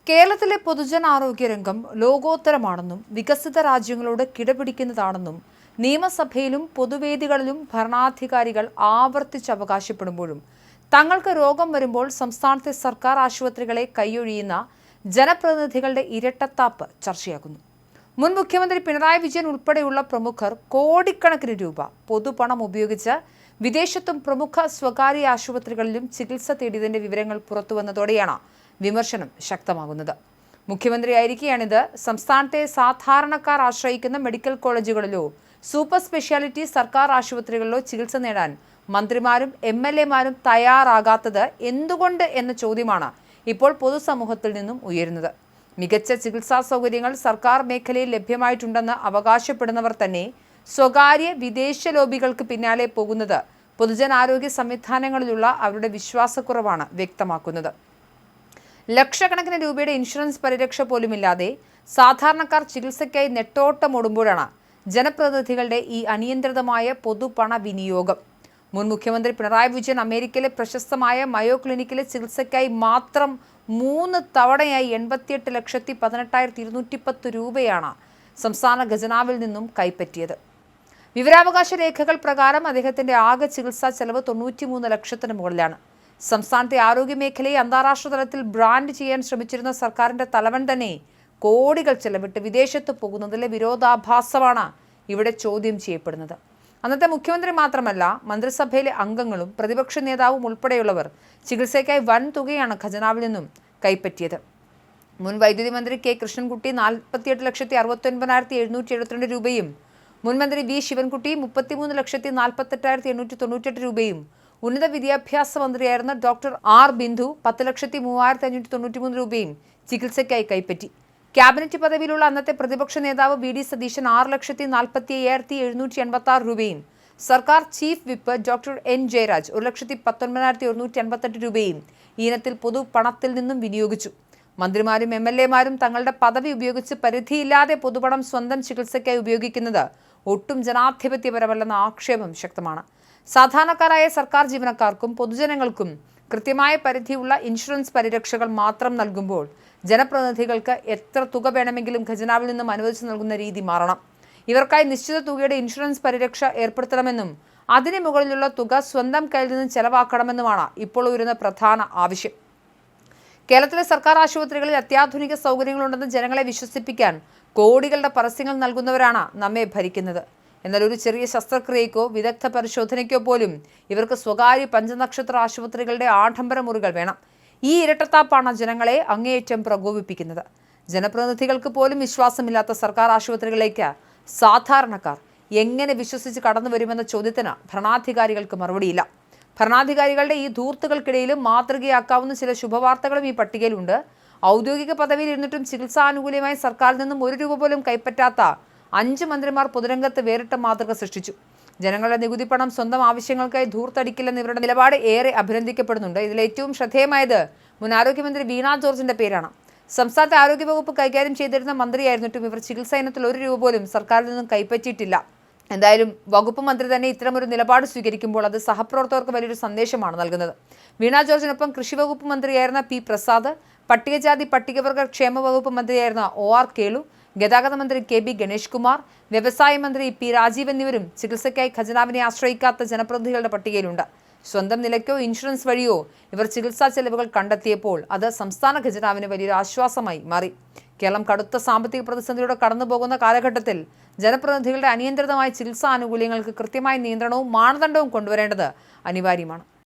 കേരളത്തിലെ പൊതുജനാരോഗ്യ രംഗം ലോകോത്തരമാണെന്നും വികസിത രാജ്യങ്ങളോട് കിടപിടിക്കുന്നതാണെന്നും നിയമസഭയിലും പൊതുവേദികളിലും ഭരണാധികാരികൾ ആവർത്തിച്ച് അവകാശപ്പെടുമ്പോഴും തങ്ങൾക്ക് രോഗം വരുമ്പോൾ സംസ്ഥാനത്തെ സർക്കാർ ആശുപത്രികളെ കൈയൊഴിയുന്ന ജനപ്രതിനിധികളുടെ ഇരട്ടത്താപ്പ് ചർച്ചയാകുന്നു. മുൻ മുഖ്യമന്ത്രി പിണറായി വിജയൻ ഉൾപ്പെടെയുള്ള പ്രമുഖർ കോടിക്കണക്കിന് രൂപ പൊതുപണം ഉപയോഗിച്ച് വിദേശത്തും പ്രമുഖ സ്വകാര്യ ആശുപത്രികളിലും ചികിത്സ തേടിയതിന്റെ വിവരങ്ങൾ പുറത്തുവന്നതോടെയാണ് വിമർശനം ശക്തമാകുന്നത്. മുഖ്യമന്ത്രിയായിരിക്കെയാണിത്. സംസ്ഥാനത്തെ സാധാരണക്കാർ ആശ്രയിക്കുന്ന മെഡിക്കൽ കോളേജുകളിലോ സൂപ്പർ സ്പെഷ്യാലിറ്റി സർക്കാർ ആശുപത്രികളിലോ ചികിത്സ നേടാൻ മന്ത്രിമാരും MLA-മാരും തയ്യാറാകാത്തത് എന്തുകൊണ്ട് എന്ന ചോദ്യമാണ് ഇപ്പോൾ പൊതുസമൂഹത്തിൽ നിന്നും ഉയരുന്നത്. മികച്ച ചികിത്സാ സൗകര്യങ്ങൾ സർക്കാർ മേഖലയിൽ ലഭ്യമായിട്ടുണ്ടെന്ന് അവകാശപ്പെടുന്നവർ തന്നെ സ്വകാര്യ വിദേശ ലോബികൾക്ക് പിന്നാലെ പോകുന്നത് പൊതുജനാരോഗ്യ സംവിധാനങ്ങളിലുള്ള അവരുടെ വിശ്വാസക്കുറവാണ് വ്യക്തമാക്കുന്നത്. ലക്ഷക്കണക്കിന് രൂപയുടെ ഇൻഷുറൻസ് പരിരക്ഷ പോലുമില്ലാതെ സാധാരണക്കാർ ചികിത്സയ്ക്കായി നെട്ടോട്ടമോടുമ്പോഴാണ് ജനപ്രതിനിധികളുടെ ഈ അനിയന്ത്രിതമായ പൊതുപണ വിനിയോഗം. മുൻ മുഖ്യമന്ത്രി പിണറായി വിജയൻ അമേരിക്കയിലെ പ്രശസ്തമായ മയോ ക്ലിനിക്കിലെ ചികിത്സയ്ക്കായി മാത്രം 3 തവണയായി 88,18,210 രൂപയാണ് സംസ്ഥാന ഖജനാവിൽ നിന്നും കൈപ്പറ്റിയത്. വിവരാവകാശ രേഖകൾ പ്രകാരം അദ്ദേഹത്തിന്റെ ആകെ ചികിത്സാ ചെലവ് 93 ലക്ഷത്തിന് മുകളിലാണ്. സംസ്ഥാനത്തെ ആരോഗ്യമേഖലയെ അന്താരാഷ്ട്ര തലത്തിൽ ബ്രാൻഡ് ചെയ്യാൻ ശ്രമിച്ചിരുന്ന സർക്കാരിന്റെ തലവൻ തന്നെ കോടികൾ ചെലവിട്ട് വിദേശത്ത് പോകുന്നതിലെ വിരോധാഭാസമാണ് ഇവിടെ ചോദ്യം ചെയ്യപ്പെടുന്നത്. അന്നത്തെ മുഖ്യമന്ത്രി മാത്രമല്ല, മന്ത്രിസഭയിലെ അംഗങ്ങളും പ്രതിപക്ഷ നേതാവും ഉൾപ്പെടെയുള്ളവർ ചികിത്സയ്ക്കായി വൻ തുകയാണ് ഖജനാവിൽ നിന്നും കൈപ്പറ്റിയത്. മുൻ വൈദ്യുതി മന്ത്രി കെ കൃഷ്ണൻകുട്ടി 48,69,772 രൂപയും മുൻ മന്ത്രി വി ശിവൻകുട്ടി 33,48,898 രൂപയും ഉന്നത വിദ്യാഭ്യാസ മന്ത്രിയായിരുന്ന ഡോക്ടർ ആർ ബിന്ദു 10,03,593 രൂപയും ചികിത്സയ്ക്കായി കൈപ്പറ്റി. ക്യാബിനറ്റ് പദവിയിലുള്ള അന്നത്തെ പ്രതിപക്ഷ നേതാവ് VD സതീശൻ 6,45,786 രൂപയും സർക്കാർ chief whip doctor N Jayaraj 1,19,188 രൂപയും ഈ ഇനത്തിൽ പൊതുപണത്തിൽ നിന്നും വിനിയോഗിച്ചു. മന്ത്രിമാരും MLA-മാരും തങ്ങളുടെ പദവി ഉപയോഗിച്ച് പരിധിയില്ലാതെ പൊതുപണം സ്വന്തം ചികിത്സയ്ക്കായി ഉപയോഗിക്കുന്നത് ഒട്ടും ജനാധിപത്യപരമല്ലെന്ന ആക്ഷേപം ശക്തമാണ്. സാധാരണക്കാരായ സർക്കാർ ജീവനക്കാർക്കും പൊതുജനങ്ങൾക്കും കൃത്യമായ പരിധിയുള്ള ഇൻഷുറൻസ് പരിരക്ഷകൾ മാത്രം നൽകുമ്പോൾ ജനപ്രതിനിധികൾക്ക് എത്ര തുക വേണമെങ്കിലും ഖജനാവിൽ നിന്നും അനുവദിച്ചു നൽകുന്ന രീതി മാറണം. ഇവർക്കായി നിശ്ചിത തുകയുടെ ഇൻഷുറൻസ് പരിരക്ഷ ഏർപ്പെടുത്തണമെന്നും അതിന് മുകളിലുള്ള തുക സ്വന്തം കയ്യിൽ നിന്നും ചെലവാക്കണമെന്നുമാണ് ഇപ്പോൾ ഉയരുന്ന പ്രധാന ആവശ്യം. കേരളത്തിലെ സർക്കാർ ആശുപത്രികളിൽ അത്യാധുനിക സൗകര്യങ്ങളുണ്ടെന്ന് ജനങ്ങളെ വിശ്വസിപ്പിക്കാൻ കോടികളുടെ പരസ്യങ്ങൾ നൽകുന്നവരാണ് നമ്മെ ഭരിക്കുന്നത്. എന്നാൽ ഒരു ചെറിയ ശസ്ത്രക്രിയയ്ക്കോ വിദഗ്ധ പരിശോധനയ്ക്കോ പോലും ഇവർക്ക് സ്വകാര്യ പഞ്ചനക്ഷത്ര ആശുപത്രികളുടെ ആഡംബര മുറികൾ വേണം. ഈ ഇരട്ടത്താപ്പാണ് ജനങ്ങളെ അങ്ങേയറ്റം പ്രകോപിപ്പിക്കുന്നത്. ജനപ്രതിനിധികൾക്ക് പോലും വിശ്വാസമില്ലാത്ത സർക്കാർ ആശുപത്രികളിലേക്ക് സാധാരണക്കാർ എങ്ങനെ വിശ്വസിച്ച് കടന്നു വരുമെന്ന ചോദ്യത്തിന് ഭരണാധികാരികൾക്ക് മറുപടിയില്ല. ഭരണാധികാരികളുടെ ഈ ധൂർത്തുകൾക്കിടയിലും മാതൃകയാക്കാവുന്ന ചില ശുഭവാർത്തകളും ഈ പട്ടികയിലുണ്ട്. ഔദ്യോഗിക പദവിയിൽ ഇരുന്നിട്ടും ചികിത്സാനുകൂല്യമായി സർക്കാരിൽ നിന്നും 1 രൂപ പോലും കൈപ്പറ്റാത്ത 5 മന്ത്രിമാർ പൊതുരംഗത്ത് വേറിട്ട മാതൃക സൃഷ്ടിച്ചു. ജനങ്ങളുടെ നികുതി പണം സ്വന്തം ആവശ്യങ്ങൾക്കായി ധൂർത്തടിക്കില്ലെന്ന് ഇവരുടെ നിലപാട് ഏറെ അഭിനന്ദിക്കപ്പെടുന്നുണ്ട്. ഇതിൽ ഏറ്റവും ശ്രദ്ധേയമായത് മുൻ ആരോഗ്യമന്ത്രി വീണ ജോർജിന്റെ പേരാണ്. സംസ്ഥാനത്തെ ആരോഗ്യവകുപ്പ് കൈകാര്യം ചെയ്തിരുന്ന മന്ത്രിയായിരുന്നിട്ടും ഇവർ ചികിത്സാ ഇനത്തിൽ 1 രൂപ പോലും സർക്കാരിൽ നിന്നും കൈപ്പറ്റിയിട്ടില്ല. എന്തായാലും വകുപ്പ് മന്ത്രി തന്നെ ഇത്തരമൊരു നിലപാട് സ്വീകരിക്കുമ്പോൾ അത് സഹപ്രവർത്തകർക്ക് വലിയൊരു സന്ദേശമാണ് നൽകുന്നത്. വീണ ജോർജിനൊപ്പം കൃഷി വകുപ്പ് മന്ത്രിയായിരുന്ന P പ്രസാദ്, പട്ടികജാതി പട്ടികവർഗ ക്ഷേമ വകുപ്പ് മന്ത്രിയായിരുന്ന OR കേളു, ഗതാഗത മന്ത്രി KB ഗണേഷ് കുമാർ, വ്യവസായ മന്ത്രി P രാജീവ് എന്നിവരും ചികിത്സയ്ക്കായി ഖജനാവിനെ ആശ്രയിക്കാത്ത ജനപ്രതിനിധികളുടെ പട്ടികയിലുണ്ട്. സ്വന്തം നിലയ്ക്കോ ഇൻഷുറൻസ് വഴിയോ ഇവർ ചികിത്സാ ചെലവുകൾ കണ്ടെത്തിയപ്പോൾ അത് സംസ്ഥാന ഖജനാവിന് വലിയൊരു ആശ്വാസമായി മാറി. കേരളം കടുത്ത സാമ്പത്തിക പ്രതിസന്ധിയുടെ കടന്നുപോകുന്ന കാലഘട്ടത്തിൽ ജനപ്രതിനിധികളുടെ അനിയന്ത്രിതമായ ചികിത്സാ ആനുകൂല്യങ്ങൾക്ക് കൃത്യമായ നിയന്ത്രണവും മാനദണ്ഡവും കൊണ്ടുവരേണ്ടത് അനിവാര്യമാണ്.